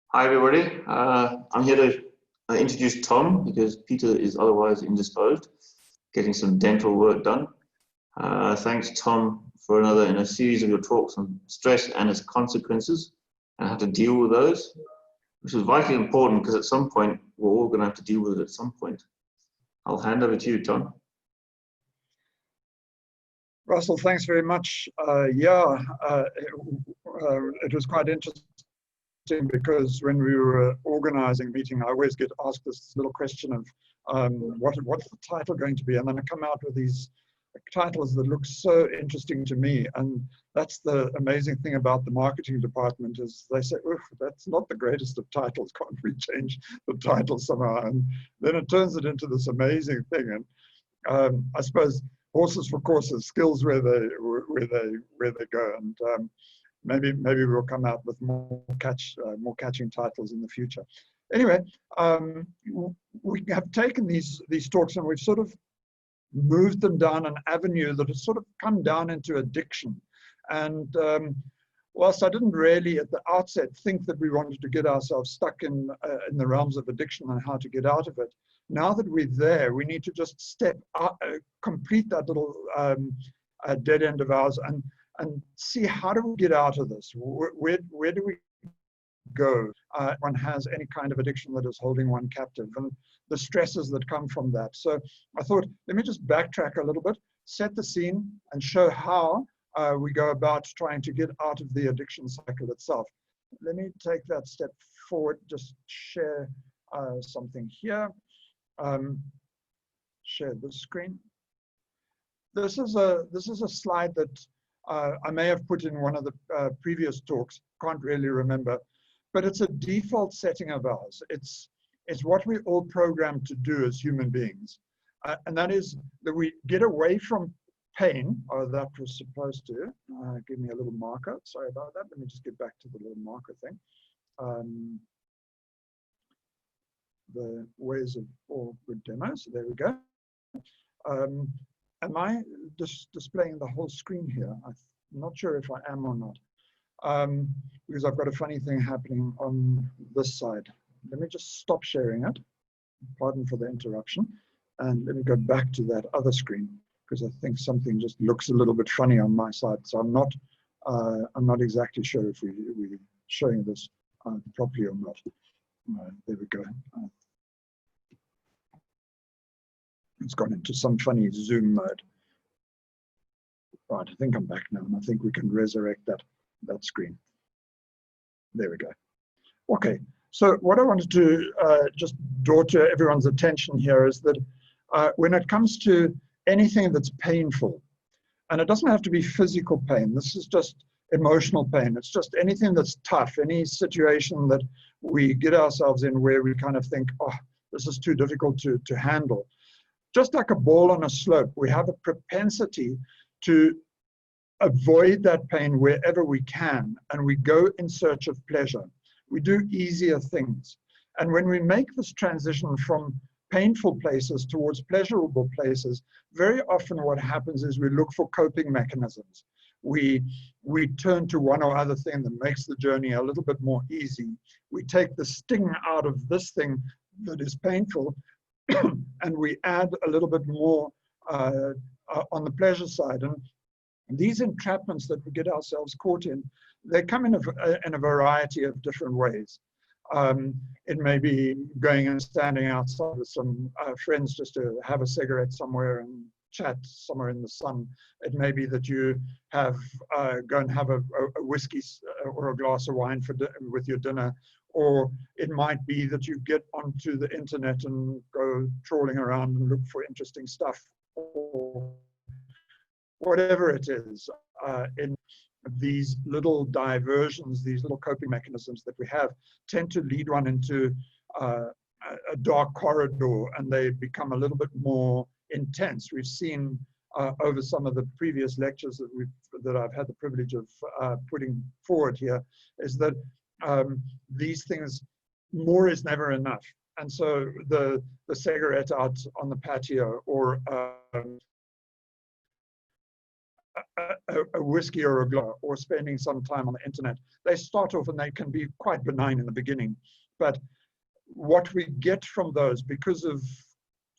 Hi, everybody. I'm here to introduce Tom because Peter is otherwise indisposed, getting some dental work done. Thanks, Tom, for another in a series of your talks on stress and its consequences and how to deal with those, which is vitally important because at some point we're all going to have to deal with it at some point. I'll hand over to you, Tom. Russell, thanks very much. It was quite interesting because when we were organizing a meeting, I always get asked this little question of what's the title going to be? And then I come out with these titles that look so interesting to me. And that's the amazing thing about the marketing department is they say, oh, that's not the greatest of titles. Can't we change the title somehow? And then it turns it into this amazing thing. And I suppose horses for courses, skills where they go. And maybe we'll come out with more catching titles in the future. Anyway, we have taken these talks and we've sort of moved them down an avenue that has sort of come down into addiction. And whilst I didn't really at the outset think that we wanted to get ourselves stuck in the realms of addiction and how to get out of it, now that we're there, we need to just step out, complete that little dead end of ours and see how do we get out of this? Where do we go? One has any kind of addiction that is holding one captive and the stresses that come from that. So I thought, let me just backtrack a little bit, set the scene and show how we go about trying to get out of the addiction cycle itself. Let me take that step forward, just share something here. Share the screen. This is a slide that I may have put in one of the previous talks, can't really remember, but it's a default setting of ours. It's what we're all programmed to do as human beings. And that is that we get away from pain, or that was supposed to. Give me a little marker, sorry about that. Let me just get back to the little marker thing. The ways of all good demos, there we go. Am I just displaying the whole screen here? I'm not sure if I am or not, because I've got a funny thing happening on this side. Let me just stop sharing it. Pardon for the interruption. And let me go back to that other screen because I think something just looks a little bit funny on my side. So I'm not exactly sure if we're showing this properly or not. There we go. It's gone into some funny Zoom mode. Right, I think I'm back now, and I think we can resurrect that screen. There we go. Okay, so what I wanted to just draw to everyone's attention here is that when it comes to anything that's painful, and it doesn't have to be physical pain, this is just emotional pain. It's just anything that's tough, any situation that we get ourselves in where we kind of think, oh, this is too difficult to handle. Just like a ball on a slope, we have a propensity to avoid that pain wherever we can, and we go in search of pleasure. We do easier things. And when we make this transition from painful places towards pleasurable places, very often what happens is we look for coping mechanisms. We turn to one or other thing that makes the journey a little bit more easy. We take the sting out of this thing that is painful and we add a little bit more on the pleasure side. And these entrapments that we get ourselves caught in, they come in a variety of different ways. It may be going and standing outside with some friends just to have a cigarette somewhere and chat somewhere in the sun. It may be that you have go and have a whiskey or a glass of wine with your dinner. Or it might be that you get onto the internet and go trawling around and look for interesting stuff, or whatever it is. In these little diversions, these little coping mechanisms that we have tend to lead one into a dark corridor, and they become a little bit more intense. We've seen over some of the previous lectures that I've had the privilege of putting forward here, is that these things, more is never enough. And so the cigarette out on the patio, or a whiskey or a glass, or spending some time on the internet. They start off and they can be quite benign in the beginning. But what we get from those, because of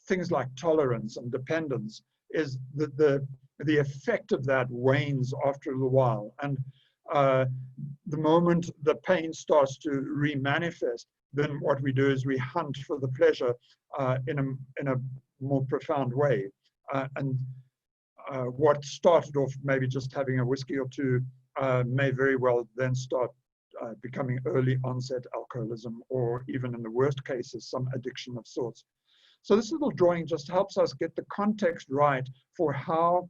things like tolerance and dependence, is that the effect of that wanes after a little while. And the moment the pain starts to remanifest, then what we do is we hunt for the pleasure in a more profound way. What started off maybe just having a whiskey or two may very well then start becoming early onset alcoholism, or even in the worst cases, some addiction of sorts. So this little drawing just helps us get the context right for how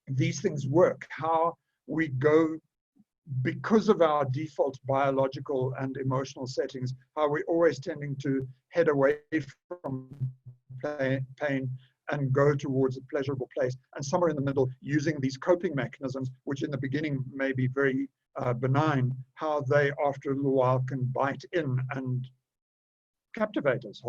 these things work, how we go, because of our default biological and emotional settings, how we're always tending to head away from pain and go towards a pleasurable place, and somewhere in the middle, using these coping mechanisms, which in the beginning may be very benign, how they after a little while can bite in and captivate us,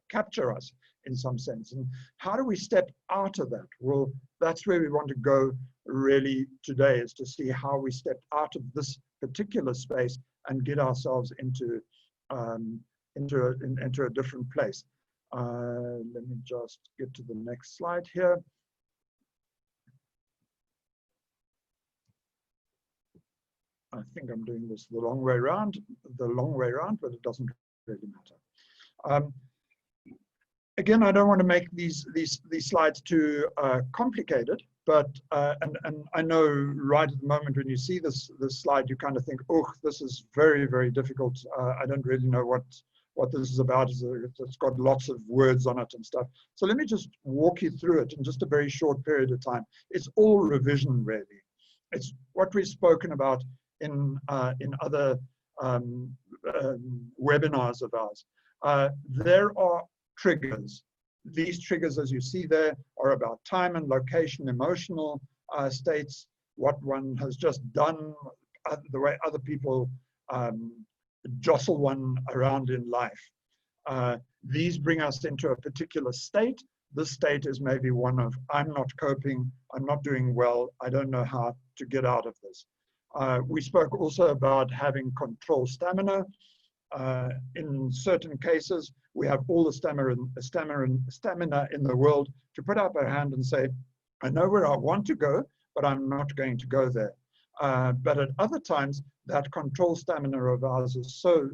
capture us in some sense. And how do we step out of that? Well, that's where we want to go really today, is to see how we step out of this particular space and get ourselves into a different place. Let me just get to the next slide here. I think I'm doing this the long way around, but it doesn't really matter. Again, I don't want to make these slides too complicated, but and I know right at the moment when you see this slide, you kind of think, oh, this is very, very difficult. I don't really know what this is about. It's got lots of words on it and stuff. So let me just walk you through it in just a very short period of time. It's all revision, really. It's what we've spoken about in other webinars of ours. There are triggers. These triggers, as you see there, are about time and location, emotional states, what one has just done, the way other people jostle one around in life. These bring us into a particular state. This state is maybe one of, I'm not coping, I'm not doing well, I don't know how to get out of this. We spoke also about having control stamina. In certain cases, we have all the stamina in the world to put up our hand and say, I know where I want to go, but I'm not going to go there. But at other times, that control stamina of ours is so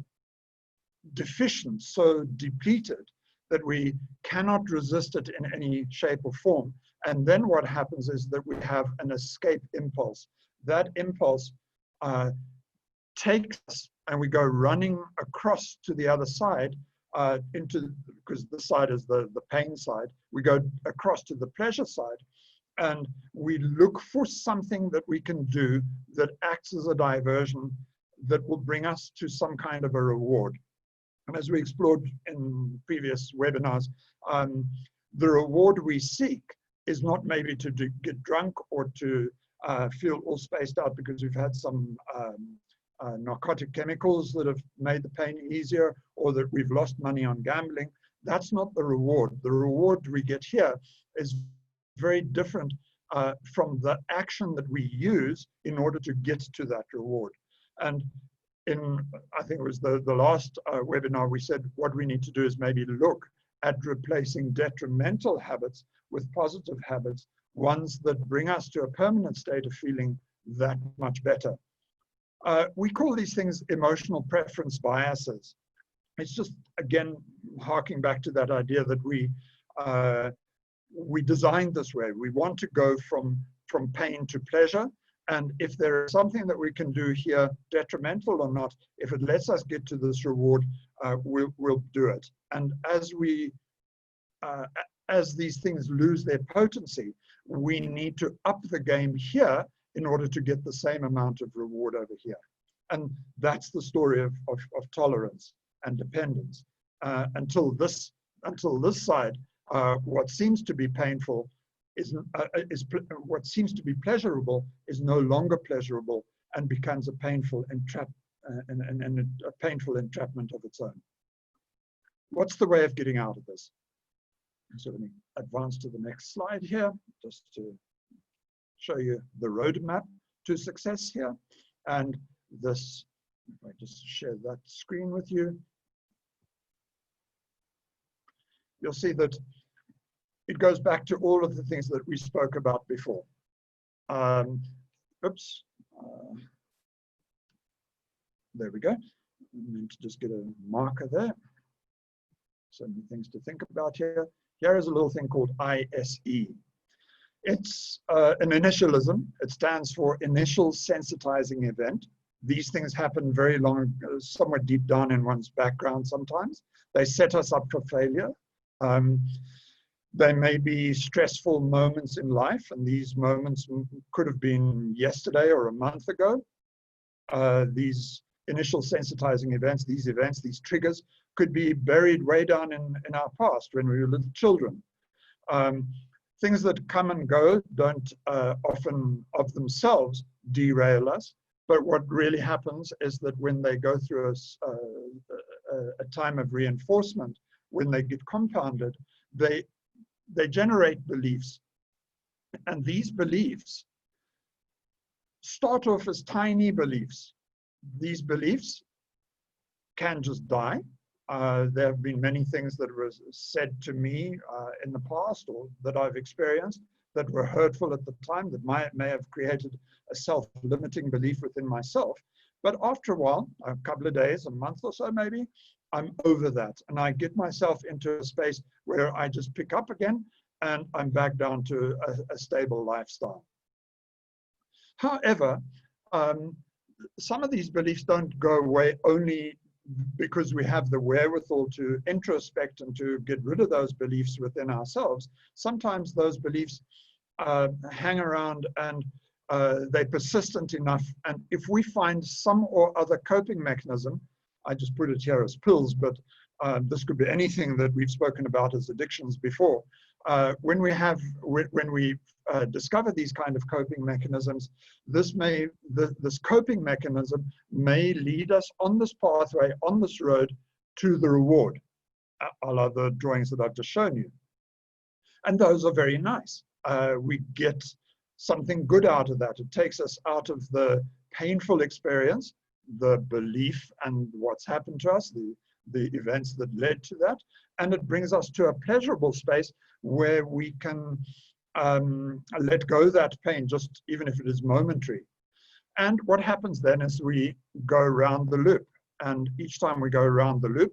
deficient, so depleted, that we cannot resist it in any shape or form. And then what happens is that we have an escape impulse. That impulse takes us, and we go running across to the other side, because the side is the pain side. We go across to the pleasure side, and we look for something that we can do that acts as a diversion that will bring us to some kind of a reward. And as we explored in previous webinars, the reward we seek is not maybe to get drunk or to feel all spaced out because we've had some narcotic chemicals that have made the pain easier, or that we've lost money on gambling. That's not the reward. The reward we get here is very different from the action that we use in order to get to that reward. And I think it was the last webinar, we said what we need to do is maybe look at replacing detrimental habits with positive habits, ones that bring us to a permanent state of feeling that much better. We call these things emotional preference biases. It's just, again, harking back to that idea that we designed this way. We want to go from pain to pleasure. And if there is something that we can do here, detrimental or not, if it lets us get to this reward, we'll do it. And as these things lose their potency, we need to up the game here in order to get the same amount of reward over here. And that's the story of tolerance and dependence. Until this side, what seems to be painful is what seems to be pleasurable is no longer pleasurable and becomes a painful entrapment of its own. What's the way of getting out of this? So let me advance to the next slide here, just to show you the roadmap to success here. And this, if I just share that screen with you, you'll see that it goes back to all of the things that we spoke about before. Oops. There we go. I meant to just get a marker there. So many things to think about here. Here is a little thing called ISE. It's an initialism. It stands for initial sensitizing event. These things happen very long, somewhere deep down in one's background sometimes. They set us up for failure. They may be stressful moments in life, and these moments could have been yesterday or a month ago. These initial sensitizing events, these triggers, could be buried way down in our past when we were little children. Things that come and go don't often of themselves derail us, but what really happens is that when they go through a time of reinforcement, when they get compounded, they generate beliefs. And these beliefs start off as tiny beliefs. These beliefs can just die. There have been many things that were said to me in the past or that I've experienced that were hurtful at the time, that may have created a self-limiting belief within myself. But after a while, a couple of days, a month or so maybe, I'm over that. And I get myself into a space where I just pick up again and I'm back down to a stable lifestyle. However, some of these beliefs don't go away only because we have the wherewithal to introspect and to get rid of those beliefs within ourselves. Sometimes those beliefs hang around and they're persistent enough. And if we find some or other coping mechanism, I just put it here as pills, but this could be anything that we've spoken about as addictions before. When we discover these kind of coping mechanisms, this coping mechanism may lead us on this pathway, on this road to the reward, a la the drawings that I've just shown you. And those are very nice. We get something good out of that. It takes us out of the painful experience, the belief and what's happened to us, the events that led to that, and it brings us to a pleasurable space where we can let go of that pain, just even if it is momentary. And what happens then is we go around the loop, and each time we go around the loop,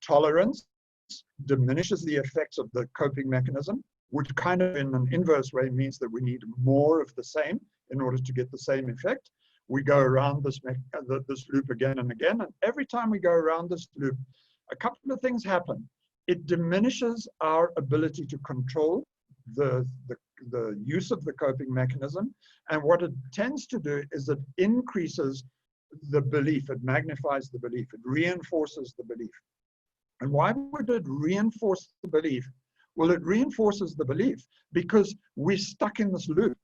tolerance diminishes the effects of the coping mechanism, which kind of in an inverse way means that we need more of the same in order to get the same effect. We go around this loop again and again, and every time we go around this loop, a couple of things happen. It diminishes our ability to control the use of the coping mechanism, and what it tends to do is it increases the belief, it magnifies the belief, it reinforces the belief. And why would it reinforce the belief? Well, it reinforces the belief because we're stuck in this loop.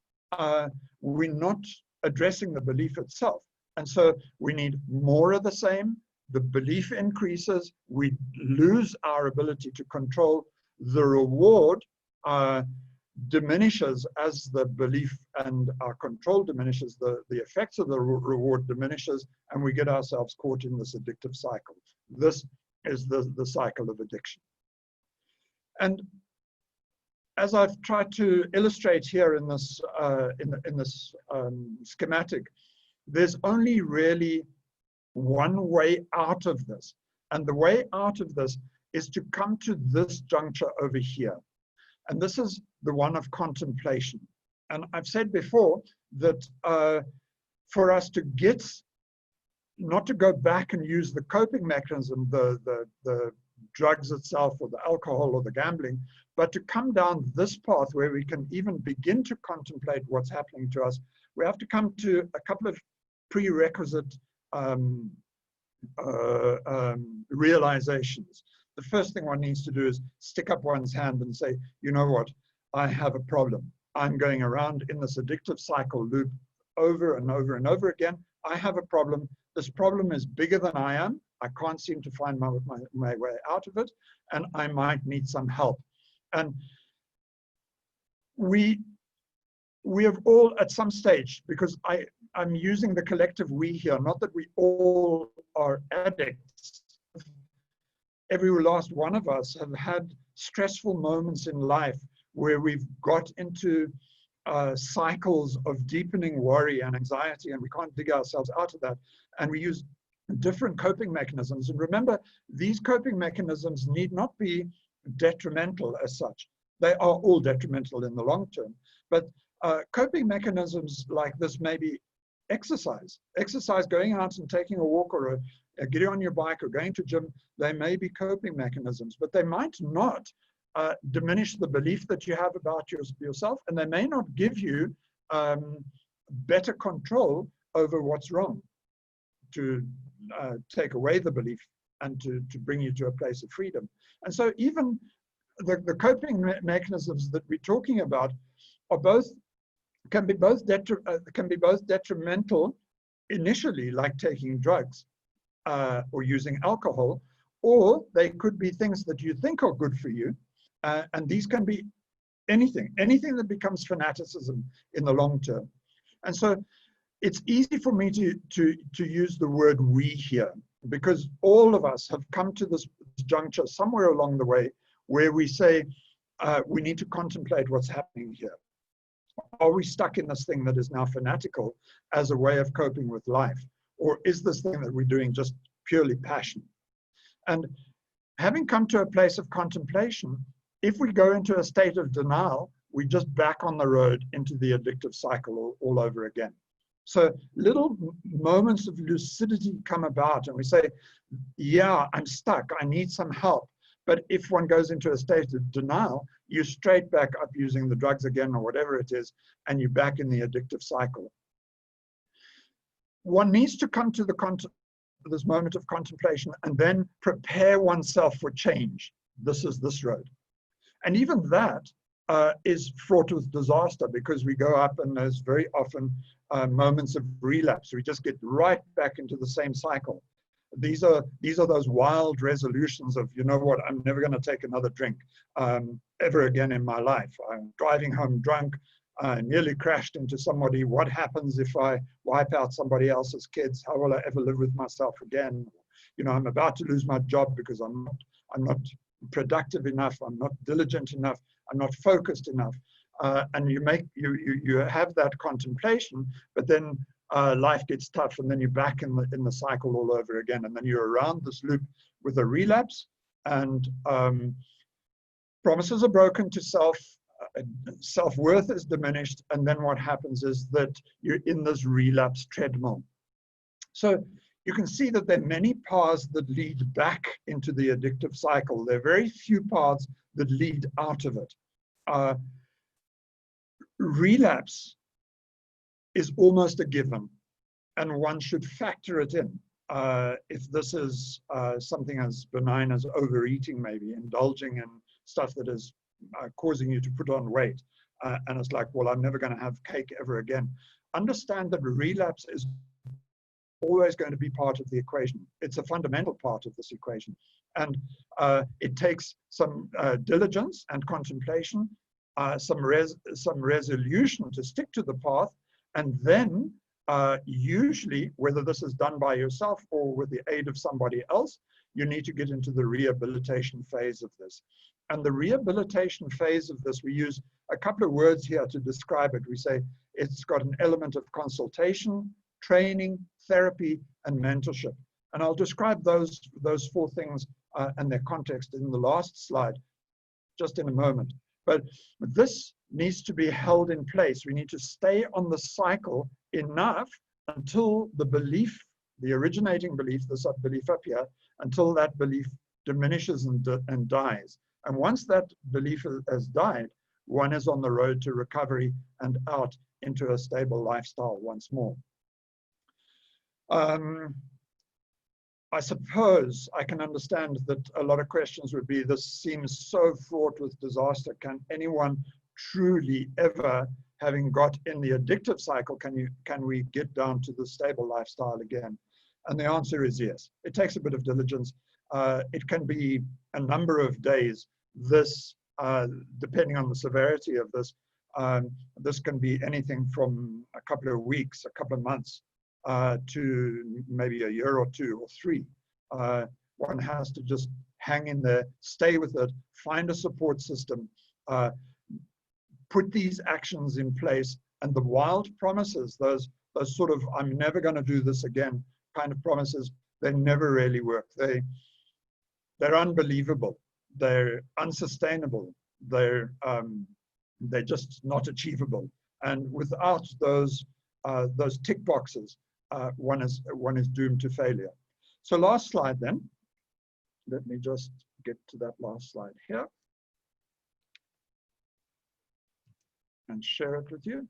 We're not addressing the belief itself. And so we need more of the same. The belief increases. We lose our ability to control. The reward diminishes as the belief and our control diminishes. The effects of the reward diminishes, and we get ourselves caught in this addictive cycle. This is the cycle of addiction. And as I've tried to illustrate here in this schematic, there's only really one way out of this. And the way out of this is to come to this juncture over here. And this is the one of contemplation. And I've said before that for us to get, not to go back and use the coping mechanism, the drugs itself or the alcohol or the gambling, but to come down this path where we can even begin to contemplate what's happening to us, we have to come to a couple of prerequisite realizations. The first thing one needs to do is stick up one's hand and say, you know what, I have a problem. I'm going around in this addictive cycle loop over and over and over again. I have a problem. This problem is bigger than I am. I can't seem to find my way out of it, and I might need some help. And we we have all at some stage, because I'm using the collective we here, not that we all are addicts. Every last one of us have had stressful moments in life where we've got into cycles of deepening worry and anxiety, and we can't dig ourselves out of that. And we use different coping mechanisms. And remember, these coping mechanisms need not be detrimental as such. They are all detrimental in the long term. But coping mechanisms like this may be exercise, going out and taking a walk, or getting on your bike, or going to gym. They may be coping mechanisms, but they might not diminish the belief that you have about yourself, and they may not give you better control over what's wrong, to take away the belief and to bring you to a place of freedom. And so even the coping mechanisms that we're talking about are can be both detrimental initially, like taking drugs or using alcohol, or they could be things that you think are good for you. And these can be anything that becomes fanaticism in the long term. And so it's easy for me to use the word we here, because all of us have come to this juncture somewhere along the way where we say, we need to contemplate what's happening here. Are we stuck in this thing that is now fanatical as a way of coping with life? Or is this thing that we're doing just purely passion? And having come to a place of contemplation, if we go into a state of denial, we just back on the road into the addictive cycle all over again. So little moments of lucidity come about, and we say, yeah, I'm stuck, I need some help. But if one goes into a state of denial, you're straight back up using the drugs again, or whatever it is, and you're back in the addictive cycle. One needs to come to this moment of contemplation and then prepare oneself for change. This is this road. And even that is fraught with disaster, because we go up and there's very often moments of relapse. We just get right back into the same cycle. These are those wild resolutions of, you know what, I'm never going to take another drink ever again in my life. I'm driving home drunk, nearly crashed into somebody. What happens if I wipe out somebody else's kids? How will I ever live with myself again? You know, I'm about to lose my job because I'm not productive enough. I'm not diligent enough. I'm not focused enough. And you have that contemplation, but then life gets tough, and then you're back in the cycle all over again, and then you're around this loop with a relapse, and promises are broken to self. Self-worth is diminished, and then what happens is that you're in this relapse treadmill. So you can see that there are many paths that lead back into the addictive cycle. There are very few paths that lead out of it. Relapse is almost a given, and one should factor it in. If this is something as benign as overeating, maybe indulging in stuff that is causing you to put on weight, and it's like, well, I'm never going to have cake ever again. Understand that relapse is always going to be part of the equation. It's a fundamental part of this equation, and it takes some diligence and contemplation, some resolution to stick to the path, and then usually, whether this is done by yourself or with the aid of somebody else, you need to get into the rehabilitation phase of this. And the rehabilitation phase of this, we use a couple of words here to describe it. We say it's got an element of consultation, training, therapy, and mentorship. And I'll describe those four things and their context in the last slide, just in a moment. But this needs to be held in place. We need to stay on the cycle enough until the belief, the originating belief, the sub-belief up here, until that belief diminishes and dies. And once that belief has died, one is on the road to recovery and out into a stable lifestyle once more. I suppose I can understand that a lot of questions would be, this seems so fraught with disaster. Can anyone truly ever, having got in the addictive cycle, can we get down to the stable lifestyle again? And the answer is yes. It takes a bit of diligence. It can be a number of days. This, depending on the severity of this, This can be anything from a couple of weeks, a couple of months, to maybe a year or two or three. One has to just hang in there, stay with it, find a support system, put these actions in place, and the wild promises, those sort of "I'm never going to do this again" kind of promises, they never really work. They're unbelievable. They're unsustainable. They're just not achievable. And without those tick boxes, one is doomed to failure. So last slide then. Let me just get to that last slide here and share it with you.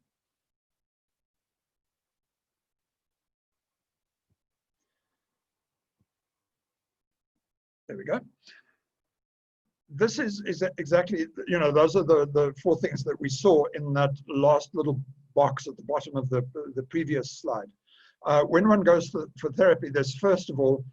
There we go. This is exactly, those are the four things that we saw in that last little box at the bottom of the previous slide. When one goes for therapy, there's first of all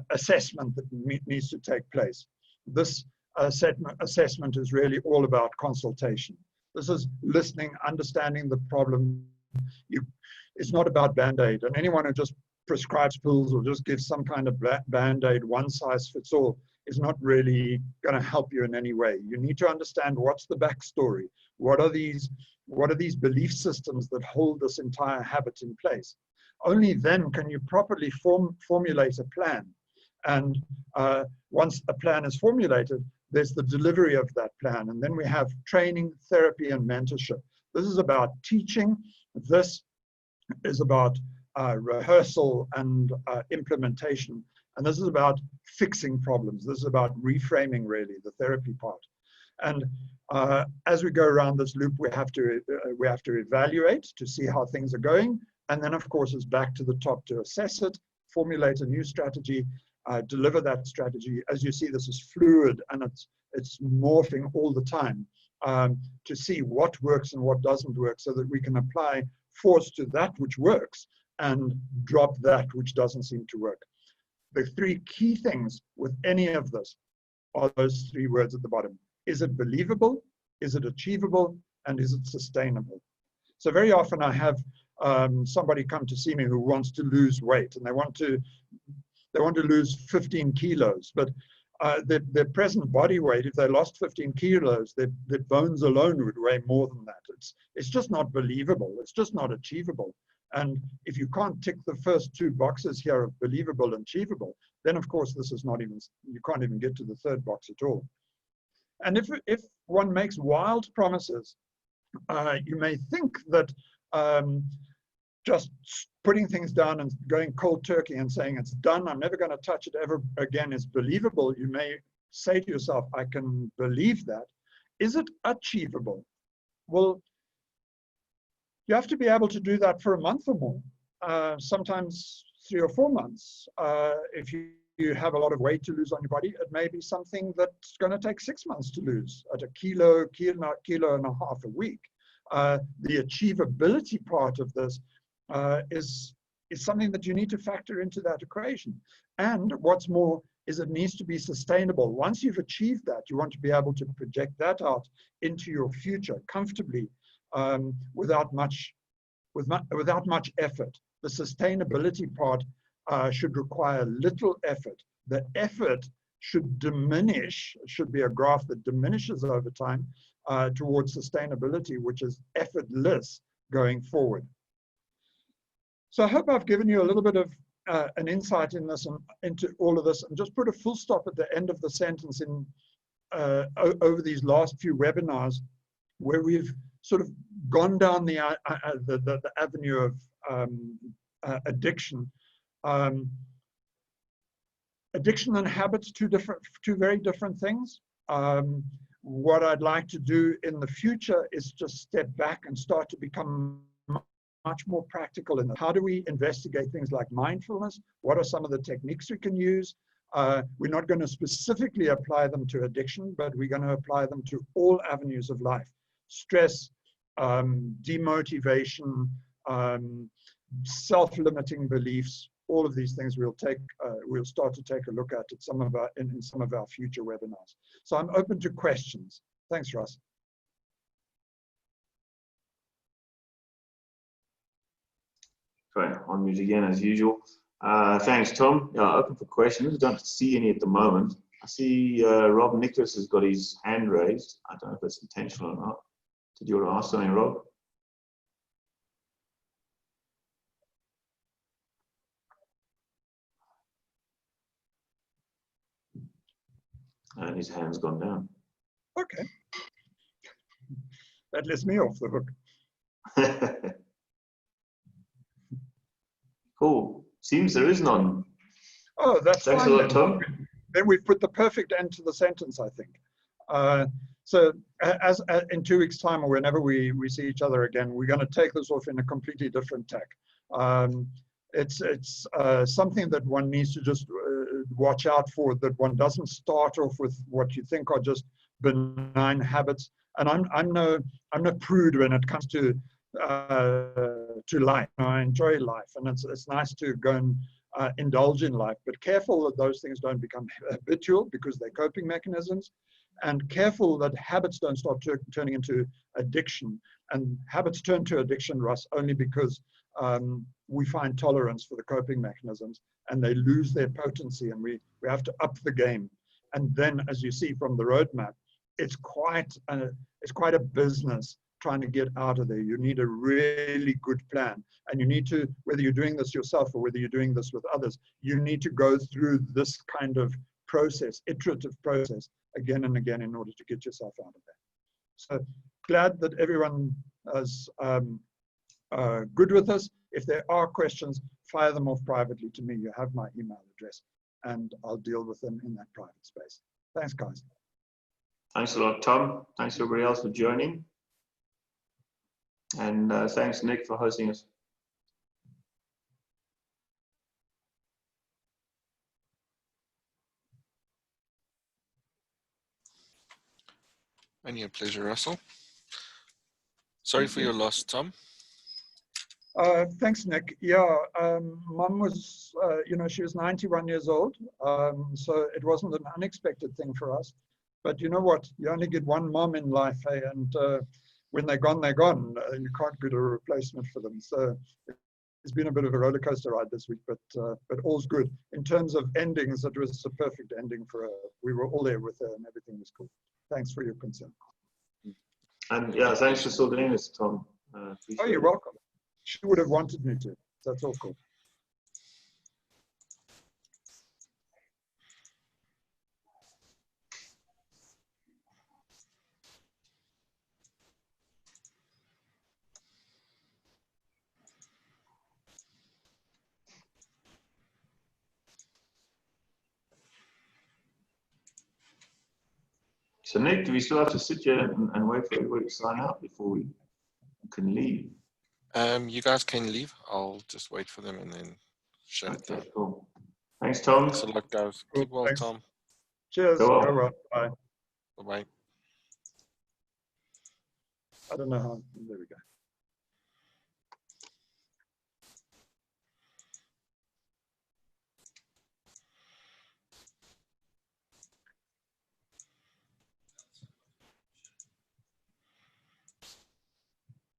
assessment that needs to take place. This assessment is really all about consultation. This is listening, understanding the problem. It's not about Band-Aid, and anyone who just prescribes pills or just gives some kind of Band-Aid, one size fits all, is not really going to help you in any way. You need to understand what's the backstory. What are these belief systems that hold this entire habit in place? Only then can you properly formulate a plan. And once a plan is formulated, there's the delivery of that plan. And then we have training, therapy, and mentorship. This is about teaching. This is about rehearsal and implementation. And this is about fixing problems. This is about reframing, really, the therapy part. And as we go around this loop, we have to evaluate to see how things are going. And then, of course, it's back to the top to assess it, formulate a new strategy, deliver that strategy. As you see, this is fluid and it's morphing all the time to see what works and what doesn't work, so that we can apply force to that which works and drop that which doesn't seem to work. The three key things with any of this are those three words at the bottom. Is it believable? Is it achievable? And is it sustainable? So very often I have somebody come to see me who wants to lose weight, and they want to lose 15 kilos, but their present body weight, if they lost 15 kilos, their bones alone would weigh more than that. It's just not believable. It's just not achievable. And if you can't tick the first two boxes here of believable and achievable, then of course this is not even, you can't even get to the third box at all. And if one makes wild promises, you may think that just putting things down and going cold turkey and saying it's done, I'm never going to touch it ever again, is believable. You may say to yourself, I can believe that. Is it achievable? Well, you have to be able to do that for a month or more, sometimes 3 or 4 months. If you have a lot of weight to lose on your body, it may be something that's going to take 6 months to lose at a kilo and a half a week. The achievability part of this is something that you need to factor into that equation. And what's more is it needs to be sustainable. Once you've achieved that, you want to be able to project that out into your future comfortably, without much effort. The sustainability part should require little effort. The effort should diminish. It should be a graph that diminishes over time towards sustainability, which is effortless going forward. So I hope I've given you a little bit of an insight in this and into all of this, and just put a full stop at the end of the sentence in over these last few webinars, where we've sort of gone down the avenue of addiction. Addiction and habits, two very different things. What I'd like to do in the future is just step back and start to become much more practical in it. How do we investigate things like mindfulness? What are some of the techniques we can use? We're not going to specifically apply them to addiction, but we're going to apply them to all avenues of life. Stress, demotivation, self-limiting beliefs, all of these things we'll start to take a look at some of in some of our future webinars. So I'm open to questions. Thanks, Russ. Great, on mute again as usual. Thanks, Tom. Yeah, open for questions. Don't see any at the moment. I see Rob Nicholas has got his hand raised. I don't know if that's intentional or not. Did you want to ask something, Rob? And his hand's gone down. Okay. That lets me off the hook. Cool. Seems there is none. Oh, that's Thanks fine. a lot, Tom. Then we've put the perfect end to the sentence, I think. So as in 2 weeks' time, or whenever we see each other again, we're going to take this off in a completely different tack. It's something that one needs to just watch out for, that one doesn't start off with what you think are just benign habits. And I'm no prude when it comes to life. I enjoy life, and it's nice to go and indulge in life, but careful that those things don't become habitual, because they're coping mechanisms, and careful that habits don't start turning into addiction. And habits turn to addiction, Russ, only because we find tolerance for the coping mechanisms, and they lose their potency, and we have to up the game. And then, as you see from the roadmap, it's quite a business trying to get out of there. You need a really good plan, and you need to, whether you're doing this yourself or whether you're doing this with others, you need to go through this kind of process, iterative process, again and again, in order to get yourself out of there. So glad that everyone is good with this. If there are questions, fire them off privately to me. You have my email address, and I'll deal with them in that private space. Thanks, guys. Thanks a lot, Tom. Thanks everybody else for joining. And thanks, Nick, for hosting us. Only a pleasure, Russell. Sorry for your loss, Tom. Thanks, Nick. Yeah, Mum was, she was 91 years old, so it wasn't an unexpected thing for us. But you know what? You only get one mom in life, hey? And when they're gone, they're gone. You can't get a replacement for them. So it's been a bit of a roller coaster ride this week, but all's good. In terms of endings, it was a perfect ending for her. We were all there with her, and everything was cool. Thanks for your concern. And yeah, thanks for sorting this, Tom. Oh, you're welcome. She would have wanted me to. That's all cool. So Nick, do we still have to sit here and wait for everybody to sign out before we can leave? You guys can leave. I'll just wait for them and then shut it down. Cool. Thanks, Tom. Thanks a lot, guys. Cool, Keep well, thanks. Tom. Cheers. Go well. Go well. Bye. Bye-bye. I don't know how. There we go.